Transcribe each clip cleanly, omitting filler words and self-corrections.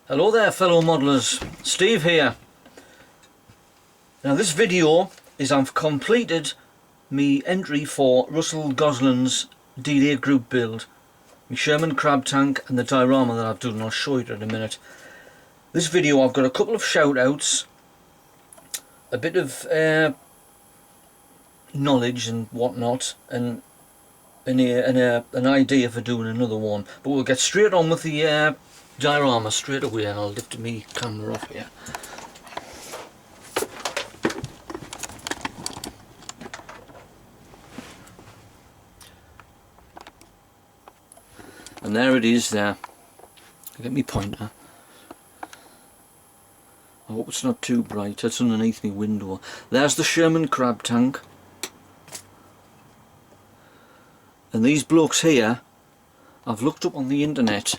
Hello there fellow modellers, Steve here. Now this video is I've completed me entry for Russell Gosling's D-Day group build. My Sherman crab tank and the diorama that I've done, I'll show you in a minute. This video I've got a couple of shout outs, a bit of knowledge and whatnot, and an idea for doing another one. But we'll get straight on with the diorama straight away, and I'll lift my camera off here. And there it is there. I'll get me pointer. I hope it's not too bright, it's underneath my window. There's the Sherman crab tank. And these blokes here, I've looked up on the internet.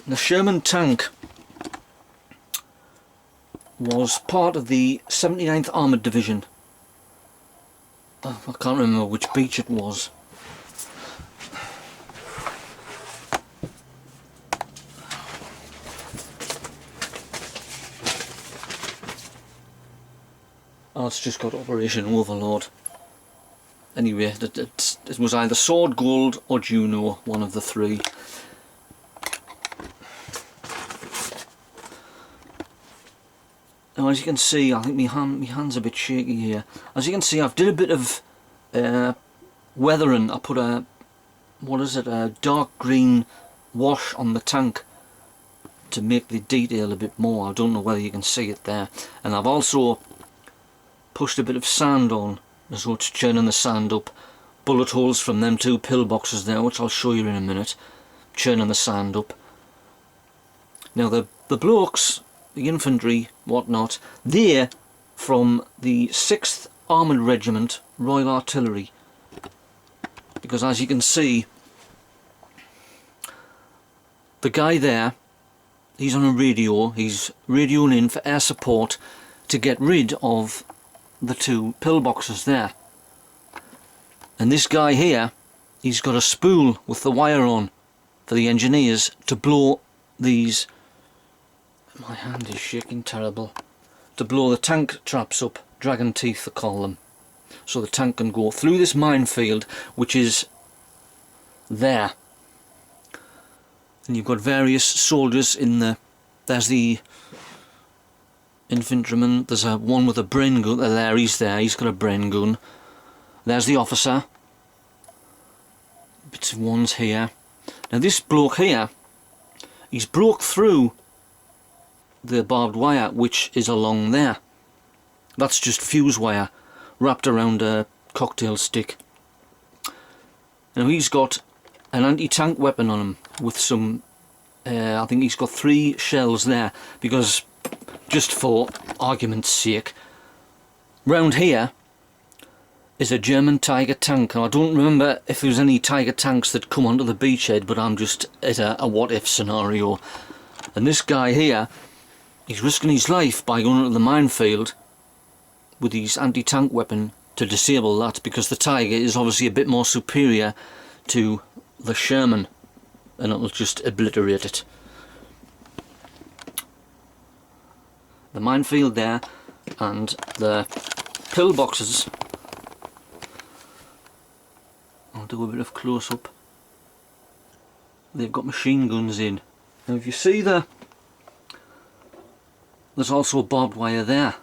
The Sherman tank was part of the 79th Armoured Division. Oh, I can't remember which beach it was. Oh, it's just got Operation Overlord. Anyway, it was either Sword Gold or Juno, one of the three. Now as you can see, I think my hand's a bit shaky here. As you can see, I've did a bit of weathering. I put a, a dark green wash on the tank to make the detail a bit more. I don't know whether you can see it there. And I've also pushed a bit of sand on, as though it's churning the sand up. Bullet holes from them two pillboxes there, which I'll show you in a minute, churning the sand up. Now the blokes, the infantry, whatnot, they're from the 6th Armoured Regiment Royal Artillery, because as you can see, the guy there, he's on a radio, he's radioing in for air support to get rid of the two pillboxes there. And this guy here, he's got a spool with the wire on for the engineers to blow these, my hand is shaking terrible, to blow the tank traps up, dragon teeth they call them, so the tank can go through this minefield which is there. And you've got various soldiers in the, there's the infantryman, there's one with a brain gun, he's got a brain gun. There's the officer, bits of ones here. Now this bloke here, he's broke through the barbed wire which is along there. That's just fuse wire wrapped around a cocktail stick. Now he's got an anti-tank weapon on him with some, I think he's got 3 shells there, because just for argument's sake, round here is a German Tiger tank. And I don't remember if there was any Tiger tanks that come onto the beachhead, but I'm just at a what-if scenario. And this guy here, he's risking his life by going into the minefield with his anti-tank weapon to disable that, because the Tiger is obviously a bit more superior to the Sherman, and it will just obliterate it. The minefield there, and the pillboxes, I'll do a bit of close-up, they've got machine guns in. Now if you see there's also barbed wire there.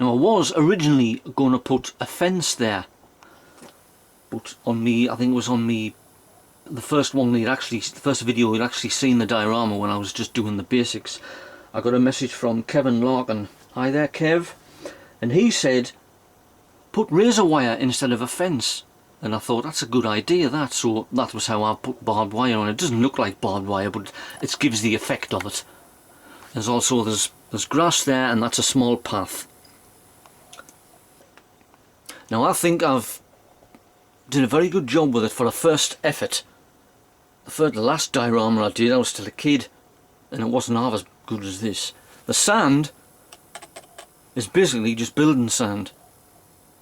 Now I was originally going to put a fence there, but on me, I think it was on me, the first video you'd actually seen the diorama when I was just doing the basics, I got a message from Kevin Larkin. Hi there Kev. And he said put razor wire instead of a fence, and I thought that's a good idea, that, so that was how I put barbed wire on. It doesn't look like barbed wire, but it gives the effect of it. There's also there's grass there, and that's a small path. Now I think I've did a very good job with it for a first effort. The last diorama I did, I was still a kid, and it wasn't half as good as this. The sand is basically just building sand,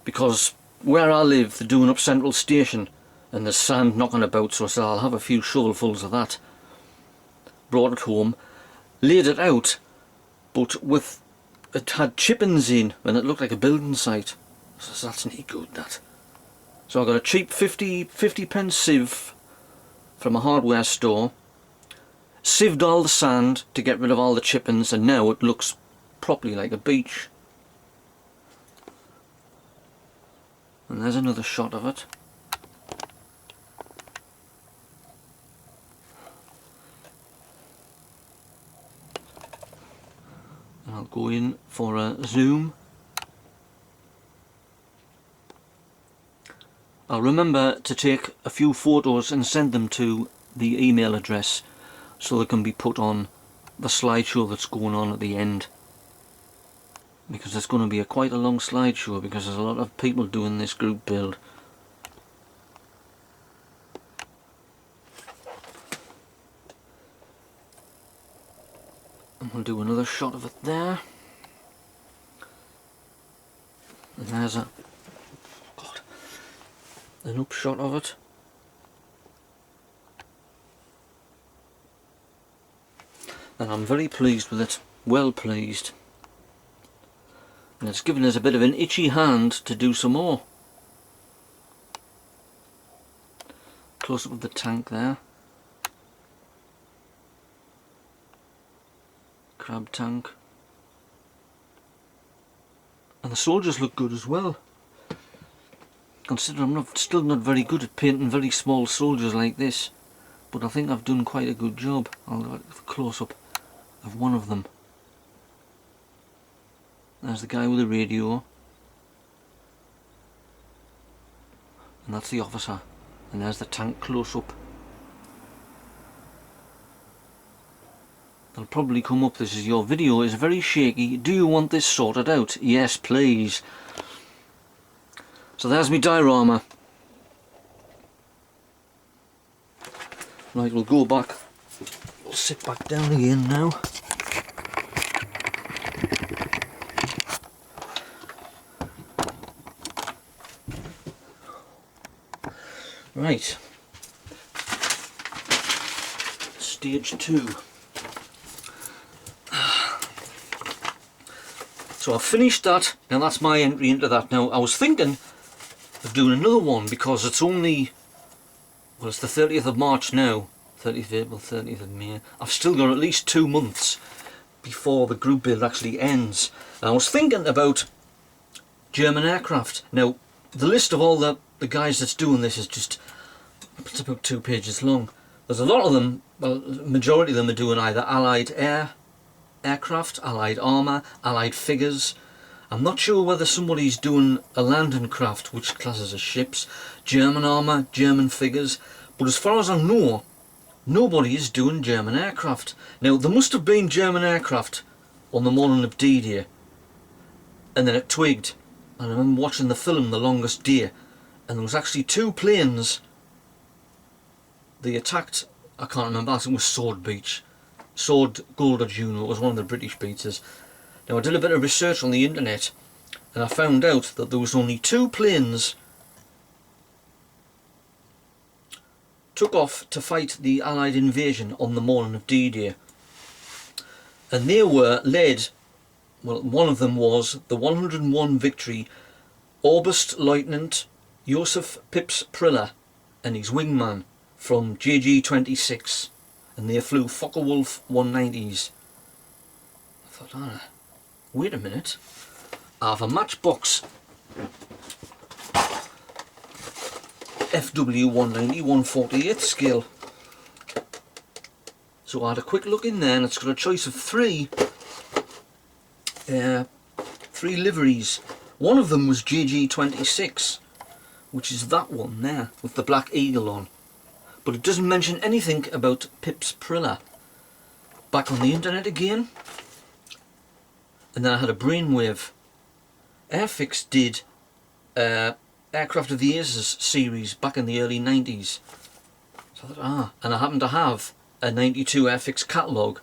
because where I live, they're doing up Central Station and there's sand knocking about, so I said I'll have a few shovelfuls of that. Brought it home, laid it out, but with it had chippings in and it looked like a building site. So that's not good, that. So I got a cheap 50 pence sieve from a hardware store, sieved all the sand to get rid of all the chippings, and now it looks properly like a beach. And there's another shot of it. And I'll go in for a zoom. I'll remember to take a few photos and send them to the email address so they can be put on the slideshow that's going on at the end. Because it's going to be quite a long slideshow because there's a lot of people doing this group build. And we'll do another shot of it there. And there's an upshot of it. And I'm very pleased with it, well pleased. And it's given us a bit of an itchy hand to do some more. Close up with the tank there. Crab tank. And the soldiers look good as well. Consider I'm still not very good at painting very small soldiers like this, but I think I've done quite a good job. I'll have a close up of one of them. There's the guy with the radio, and that's the officer, and there's the tank close up. They'll probably come up, this is your video is very shaky, do you want this sorted out? Yes please. So there's my diorama. Right, we'll go back, we'll sit back down again now. Right, stage 2. So I've finished that, now that's my entry into that. Now I was thinking of doing another one because it's only, well, it's the 30th of March now, 30th of April, 30th of May. I've still got at least 2 months before the group build actually ends. And I was thinking about German aircraft. Now the list of all the guys that's doing this is just, it's about 2 pages long. There's a lot of them, well, the majority of them are doing either Allied aircraft, Allied armour, Allied figures. I'm not sure whether somebody's doing a landing craft, which classes as ships, German armour, German figures, but as far as I know, nobody is doing German aircraft. Now there must have been German aircraft on the morning of D-Day, and then it twigged. And I remember watching the film The Longest Day, and there was actually 2 planes. They attacked, I can't remember, I think it was Sword Beach. Sword Gold or Juno, it was one of the British beaches. Now I did a bit of research on the internet and I found out that there was only 2 planes took off to fight the Allied invasion on the morning of D-Day. And they were led, well, one of them was the 101 Victory Oberst-Leutnant Josef Pips Priller and his wingman from JG-26, and they flew Focke-Wulf 190s. I thought, wait a minute, I have a Matchbox FW190 1/48 scale. So I had a quick look in there and it's got a choice of 3 liveries. One of them was JG-26, which is that one there with the black eagle on. But it doesn't mention anything about Pips Priller. Back on the internet again. And then I had a brainwave. Airfix did Aircraft of the Aces series back in the early 90s. So I thought, and I happened to have a 92 Airfix catalogue.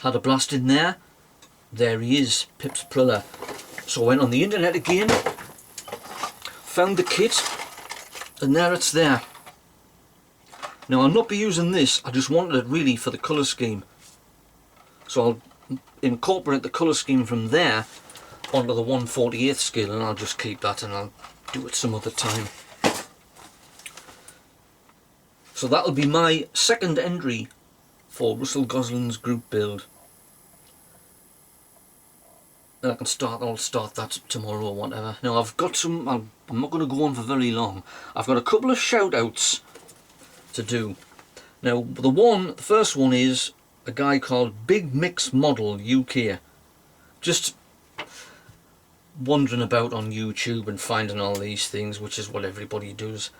Had a blast in there. There he is, Pips Priller. So I went on the internet again, found the kit, and there it's there. Now I'll not be using this, I just wanted it really for the colour scheme. So I'll incorporate the colour scheme from there onto the 1/48th scale, and I'll just keep that and I'll do it some other time. So that'll be my second entry for Russell Gosling's group build. And I'll start that tomorrow or whatever. Now I've got some, I'm not going to go on for very long. I've got a couple of shout outs to do. Now the first one is a guy called Big Mix Model UK. Just wandering about on YouTube and finding all these things, which is what everybody does.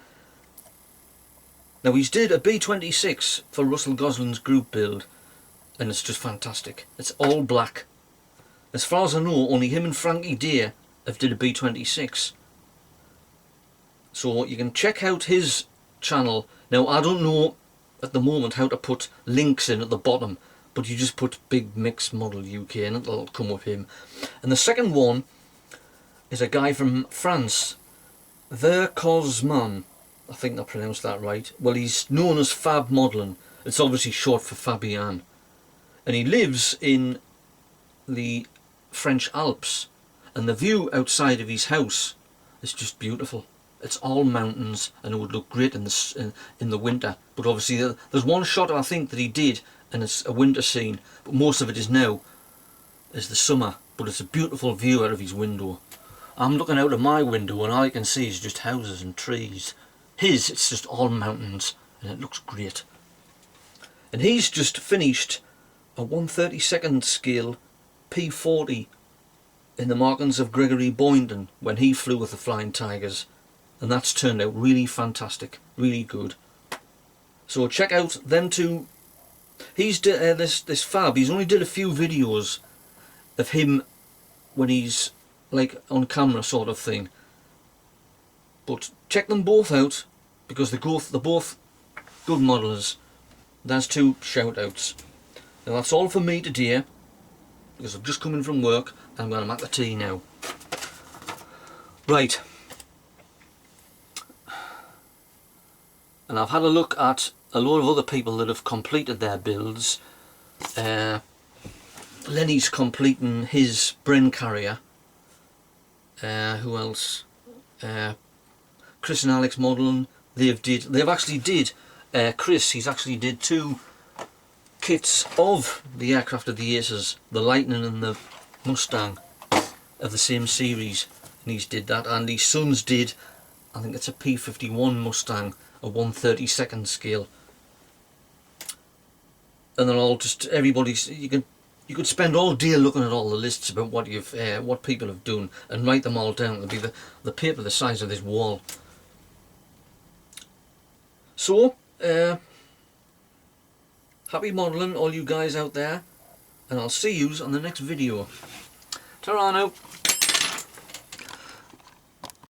Now he's did a B-26 for Russell Gosling's group build, and it's just fantastic. It's all black. As far as I know, only him and Frankie Deer have did a B-26. So you can check out his channel. Now I don't know at the moment how to put links in at the bottom, but you just put Big Mix Model UK and it'll come with him. And the second one is a guy from France, The Cosman. I think I pronounced that right. Well, he's known as Fab Modelling. It's obviously short for Fabian. And he lives in the French Alps. And the view outside of his house is just beautiful. It's all mountains and it would look great in the winter. But obviously there's one shot I think that he did and it's a winter scene. But most of it is now is the summer. But it's a beautiful view out of his window. I'm looking out of my window and all I can see is just houses and trees. It's just all mountains and it looks great. And he's just finished a 1/32nd scale P40 in the markings of Gregory Boyden when he flew with the Flying Tigers, and that's turned out really fantastic, really good. So check out them two. He's this Fab. He's only did a few videos of him when he's like on camera sort of thing. But check them both out because they're both good modelers. There's two shout outs. Now that's all for me today because I've just come in from work and I'm going to make the tea now. Right. And I've had a look at a lot of other people that have completed their builds. Lenny's completing his Brin carrier. Who else? Chris and Alex modelling. They've actually did. Chris, he's actually did two kits of the aircraft of the Aces, the Lightning and the Mustang of the same series, and he's did that. And his sons did, I think it's a P51 Mustang, a 1/32nd scale. And they're all just everybody's. You could spend all day looking at all the lists about what people have done and write them all down. It'll be the paper the size of this wall. So, happy modelling all you guys out there, and I'll see yous on the next video. Ta-ra now.